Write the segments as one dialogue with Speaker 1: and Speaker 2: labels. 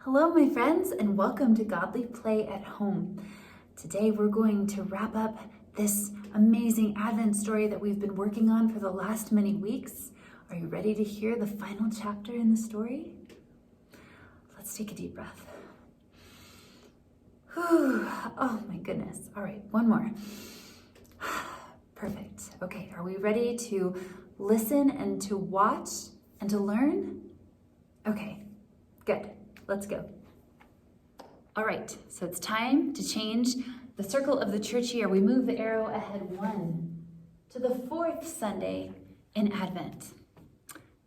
Speaker 1: Hello, my friends, and welcome to Godly Play at Home. Today we're going to wrap up this amazing Advent story that we've been working on for the last many weeks. Are you ready to hear the final chapter in the story? Let's take a deep breath. Whew. Oh my goodness. All right, one more. Perfect. Okay, are we ready to listen and to watch and to learn? Okay, good. Let's go. All right, so it's time to change the circle of the church year. We move the arrow ahead one to the fourth Sunday in Advent.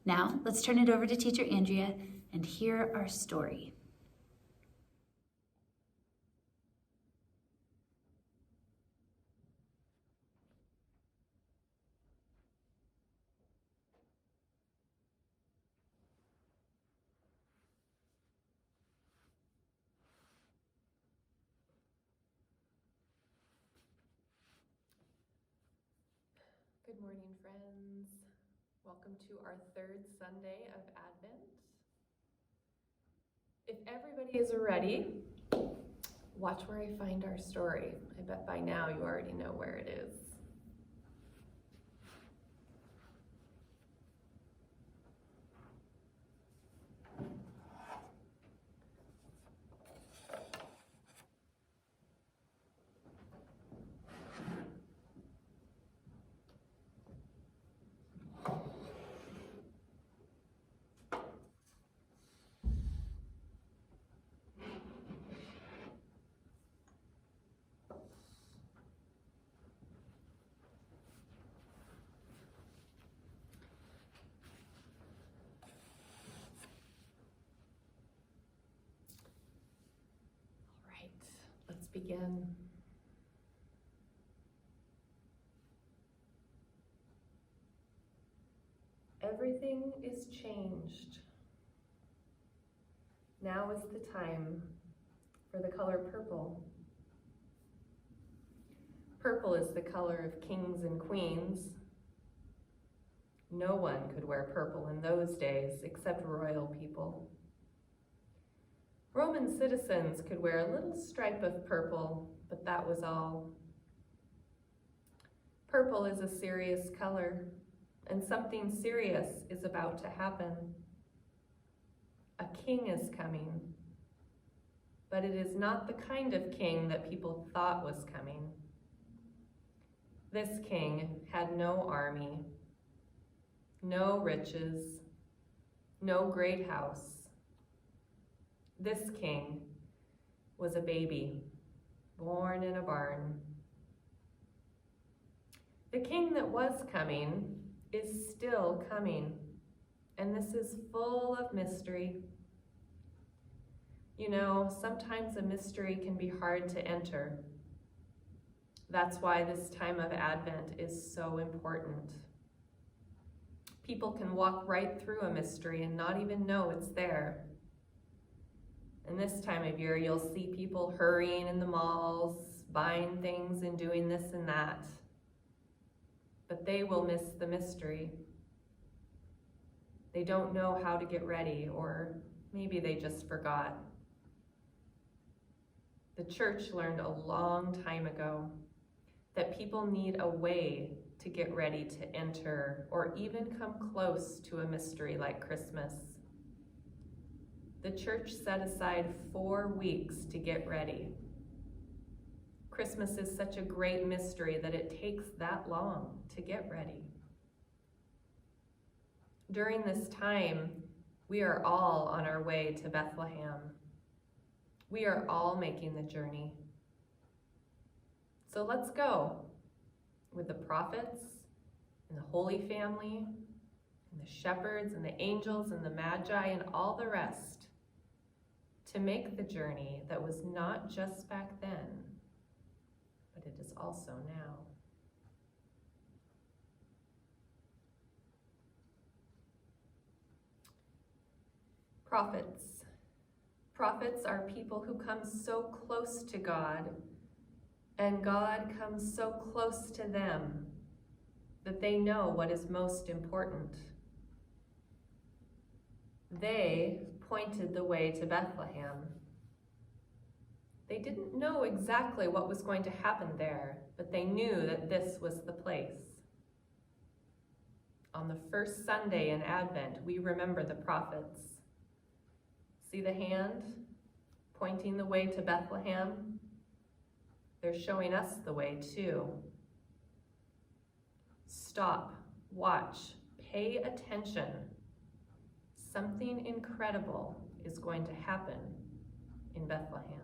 Speaker 1: Now, let's turn it over to Teacher Andrea and hear our story.
Speaker 2: Good morning, friends. Welcome to our third Sunday of Advent. If everybody is ready, watch where I find our story. I bet by now you already know where it is. All right, let's begin. Everything is changed. Now is the time for the color purple. Purple is the color of kings and queens. No one could wear purple in those days except royal people. Roman citizens could wear a little stripe of purple, but that was all. Purple is a serious color, and something serious is about to happen. A king is coming, but it is not the kind of king that people thought was coming. This king had no army, no riches, no great house. This king was a baby, born in a barn. The king that was coming is still coming, and this is full of mystery. You know, sometimes a mystery can be hard to enter. That's why this time of Advent is so important. People can walk right through a mystery and not even know it's there. And this time of year, you'll see people hurrying in the malls, buying things and doing this and that. But they will miss the mystery. They don't know how to get ready, or maybe they just forgot. The church learned a long time ago that people need a way to get ready to enter or even come close to a mystery like Christmas. The church set aside 4 weeks to get ready. Christmas is such a great mystery that it takes that long to get ready. During this time, we are all on our way to Bethlehem. We are all making the journey. So let's go with the prophets and the Holy Family and the shepherds and the angels and the magi and all the rest to make the journey that was not just back then, but it is also now. Prophets. Prophets are people who come so close to God, and God comes so close to them that they know what is most important. They pointed the way to Bethlehem. They didn't know exactly what was going to happen there, but they knew that this was the place. On the first Sunday in Advent, we remember the prophets. See the hand pointing the way to Bethlehem? They're showing us the way too. Stop, watch, pay attention. Something incredible is going to happen in Bethlehem.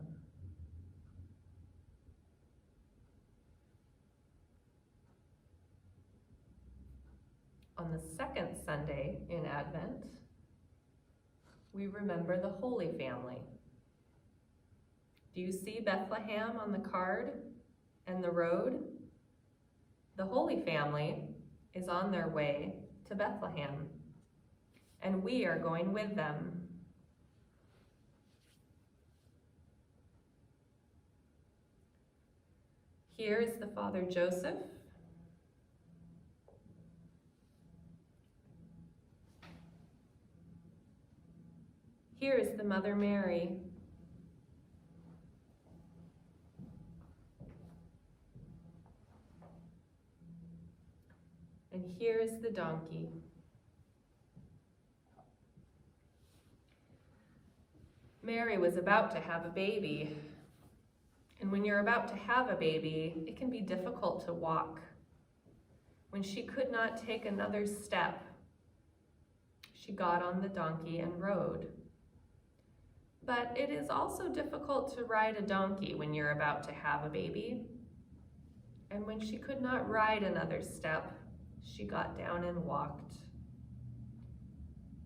Speaker 2: On the second Sunday in Advent, we remember the Holy Family. Do you see Bethlehem on the card and the road? The Holy Family is on their way to Bethlehem, and we are going with them. Here is the Father Joseph. Here is the Mother Mary. And here is the donkey. Mary was about to have a baby. And when you're about to have a baby, it can be difficult to walk. When she could not take another step, she got on the donkey and rode. But it is also difficult to ride a donkey when you're about to have a baby. And when she could not ride another step, she got down and walked.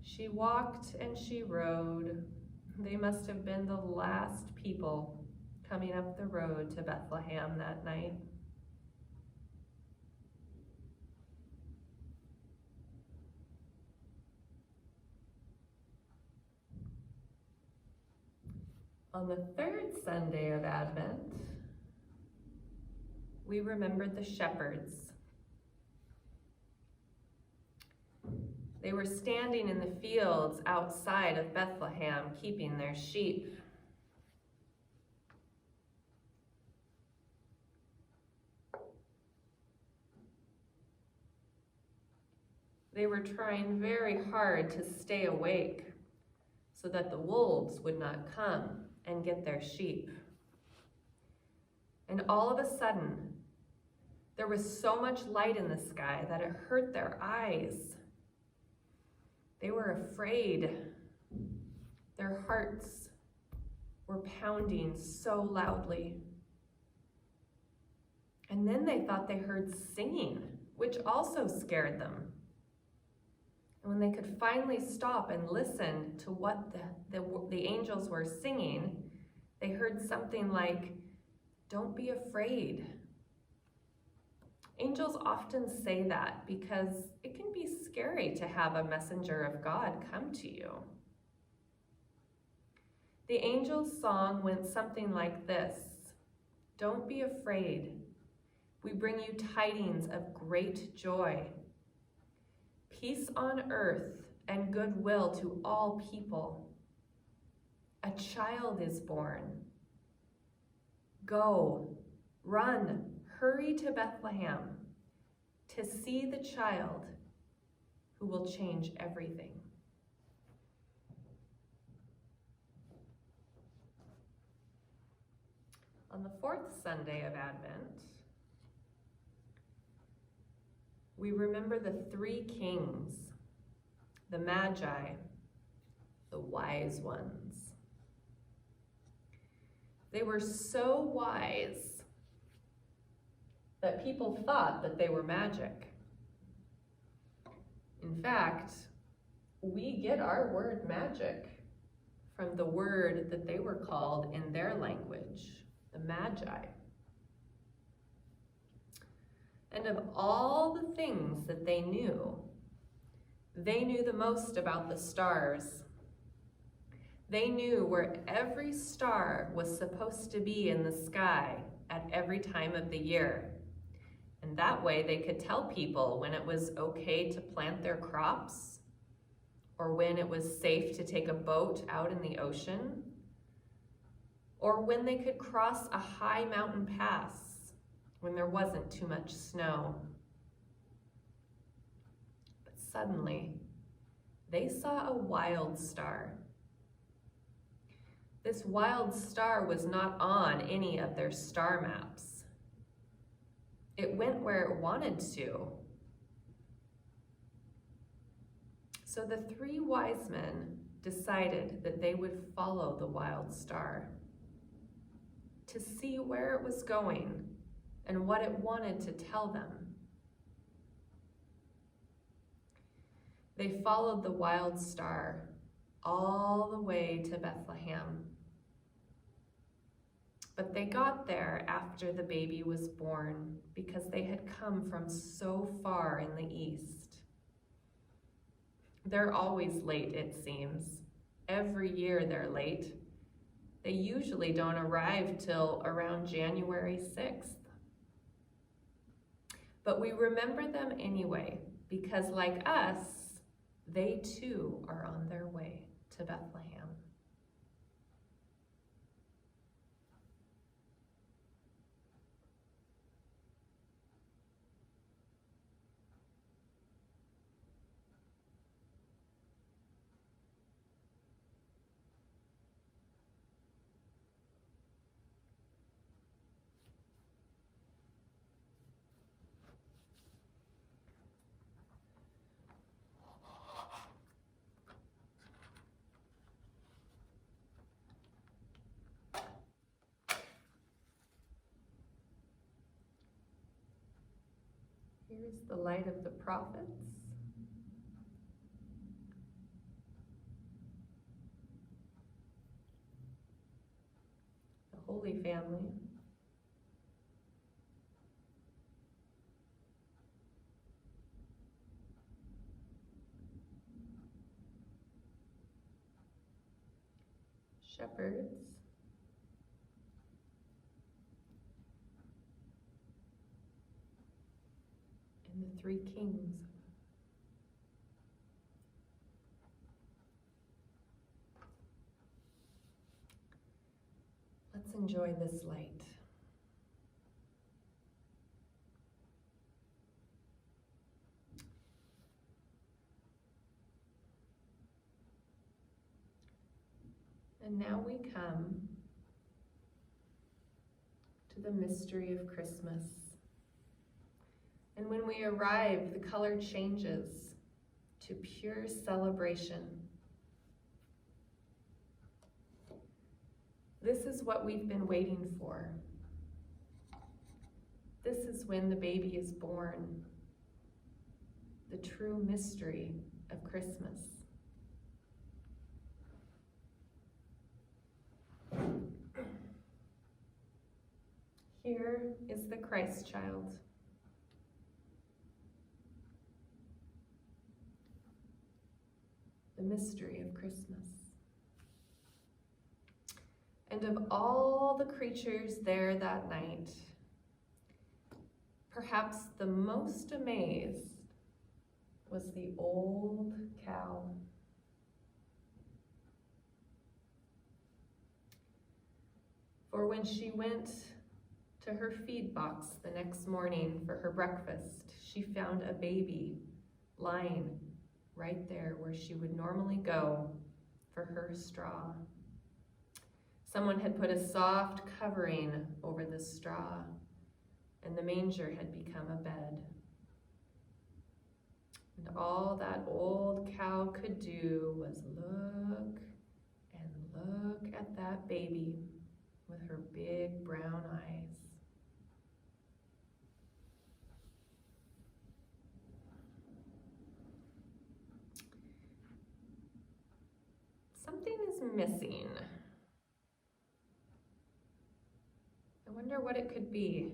Speaker 2: She walked and she rode. They must have been the last people coming up the road to Bethlehem that night. On the third Sunday of Advent, we remembered the shepherds. They were standing in the fields outside of Bethlehem, keeping their sheep. They were trying very hard to stay awake so that the wolves would not come and get their sheep. And all of a sudden, there was so much light in the sky that it hurt their eyes. They were afraid. Their hearts were pounding so loudly. And then they thought they heard singing, which also scared them. And when they could finally stop and listen to what the angels were singing, they heard something like, "Don't be afraid." Angels often say that because it can be scary to have a messenger of God come to you. The angel's song went something like this: "Don't be afraid. We bring you tidings of great joy. Peace on earth and goodwill to all people. A child is born. Go, run, hurry to Bethlehem to see the child who will change everything." On the fourth Sunday of Advent, we remember the three kings, the Magi, the wise ones. They were so wise that people thought that they were magic. In fact, we get our word magic from the word that they were called in their language, the Magi. And of all the things that they knew the most about the stars. They knew where every star was supposed to be in the sky at every time of the year. And that way they could tell people when it was okay to plant their crops or when it was safe to take a boat out in the ocean, or when they could cross a high mountain pass when there wasn't too much snow. But suddenly, they saw a wild star. This wild star was not on any of their star maps. It went where it wanted to. So the three wise men decided that they would follow the wild star to see where it was going and what it wanted to tell them. They followed the wild star all the way to Bethlehem. But they got there after the baby was born because they had come from so far in the east. They're always late, it seems. Every year they're late. They usually don't arrive till around January 6th. But we remember them anyway, because like us, they too are on their way to Bethlehem. Here's the light of the prophets. The Holy Family. Shepherds. And the three kings. Let's enjoy this light. And now we come to the mystery of Christmas. And when we arrive, the color changes to pure celebration. This is what we've been waiting for. This is when the baby is born, the true mystery of Christmas. Here is the Christ child. The mystery of Christmas. And of all the creatures there that night, perhaps the most amazed was the old cow. For when she went to her feed box the next morning for her breakfast, she found a baby lying right there where she would normally go for her straw. Someone had put a soft covering over the straw, and the manger had become a bed. And all that old cow could do was look and look at that baby with her big brown eyes. Something is missing. I wonder what it could be.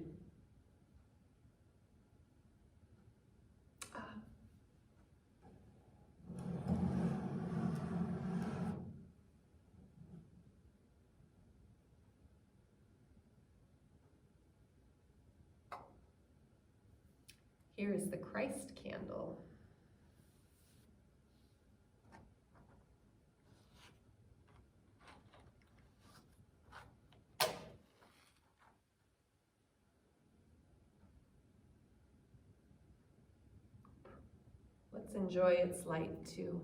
Speaker 2: Here is the Christ candle. Let's enjoy its light too.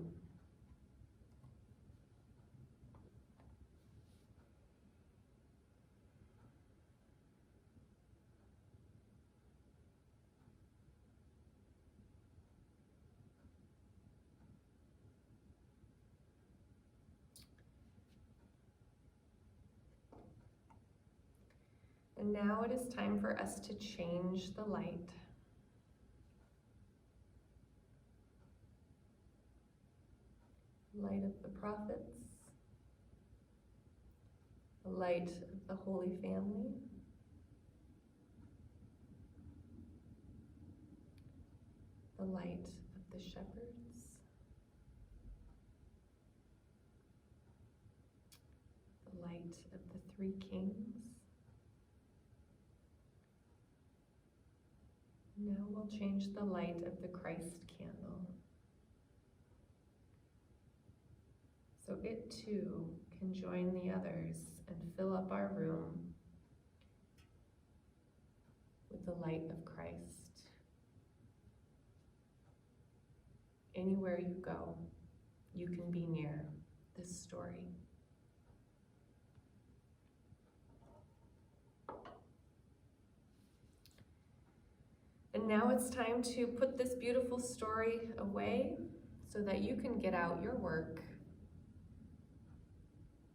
Speaker 2: And now it is time for us to change the light. Light of the prophets, the light of the Holy Family, the light of the shepherds, the light of the three kings. Now we'll change the light of the Christ candle, so it too can join the others and fill up our room with the light of Christ. Anywhere you go, you can be near this story. And now it's time to put this beautiful story away so that you can get out your work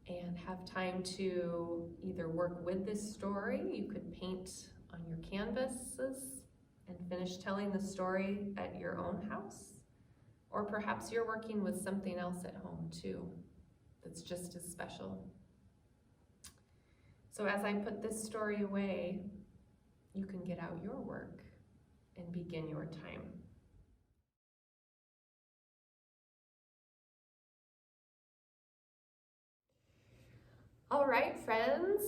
Speaker 2: and have time to either work with this story. You could paint on your canvases and finish telling the story at your own house. Or perhaps you're working with something else at home too that's just as special. So as I put this story away, you can get out your work and begin your time. All right, friends.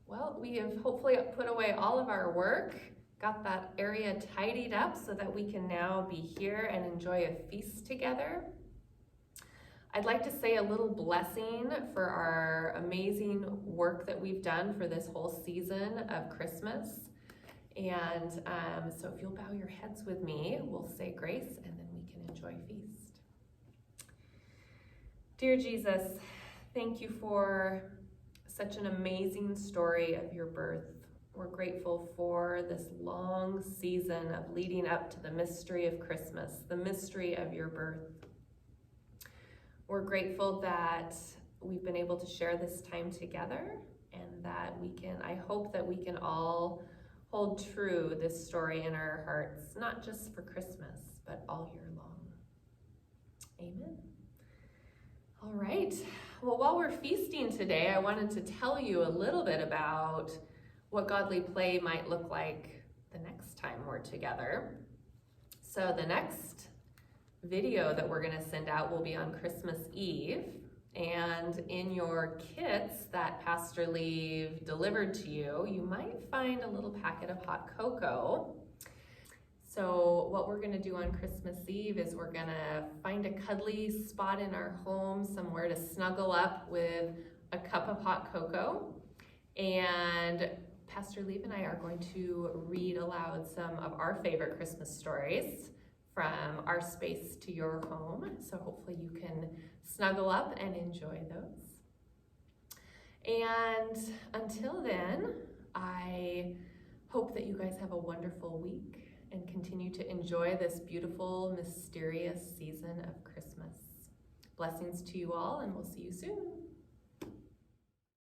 Speaker 2: Well, we have hopefully put away all of our work, got that area tidied up so that we can now be here and enjoy a feast together. I'd like to say a little blessing for our amazing work that we've done for this whole season of Christmas. And so if you'll bow your heads with me, we'll say grace and then we can enjoy feast. Dear Jesus, thank you for such an amazing story of your birth. We're grateful for this long season of leading up to the mystery of Christmas, the mystery of your birth. We're grateful that we've been able to share this time together and that I hope that we can all hold true this story in our hearts, not just for Christmas, but all year long. Amen. All right. Well, while we're feasting today, I wanted to tell you a little bit about what Godly Play might look like the next time we're together. So the next video that we're going to send out will be on Christmas Eve. And in your kits that Pastor Leave delivered to you, you might find a little packet of hot cocoa. So what we're gonna do on Christmas Eve is we're gonna find a cuddly spot in our home, somewhere to snuggle up with a cup of hot cocoa. And Pastor Leave and I are going to read aloud some of our favorite Christmas stories from our space to your home. So hopefully you can snuggle up and enjoy those. And until then, I hope that you guys have a wonderful week and continue to enjoy this beautiful, mysterious season of Christmas. Blessings to you all, and we'll see you soon.